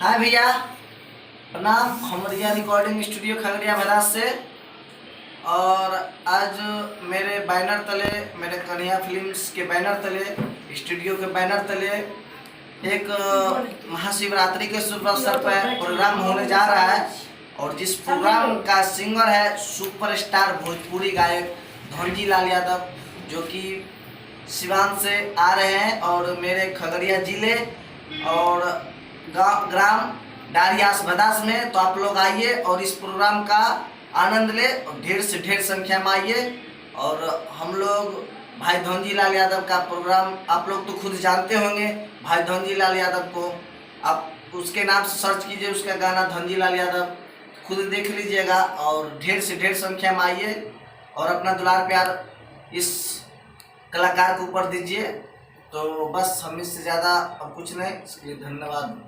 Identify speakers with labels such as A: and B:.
A: हाँ भैया प्रणाम। हम रिया रिकॉर्डिंग स्टूडियो खगड़िया भरास से। और आज मेरे बैनर तले, मेरे कन्हैया फिल्म्स के बैनर तले, स्टूडियो के बैनर तले एक महाशिवरात्रि के शुभ अवसर पर प्रोग्राम होने जा रहा है। और जिस प्रोग्राम का सिंगर है सुपरस्टार भोजपुरी गायक धनजी लाल यादव, जो कि सिवान से आ रहे हैं और मेरे खगड़िया जिले और ग्राम डारियास भदास में। तो आप लोग आइए और इस प्रोग्राम का आनंद ले और ढेर से ढेर संख्या में आइए। और हम लोग भाई धनजी लाल यादव का प्रोग्राम आप लोग तो खुद जानते होंगे। भाई धनजी लाल यादव को आप उसके नाम से सर्च कीजिए, उसका गाना धनजी लाल यादव खुद देख लीजिएगा। और ढेर से ढेर संख्या में आइए और अपना दुलार प्यार इस कलाकार के ऊपर दीजिए। तो बस हम इससे ज़्यादा अब कुछ नहीं, इसके लिए धन्यवाद।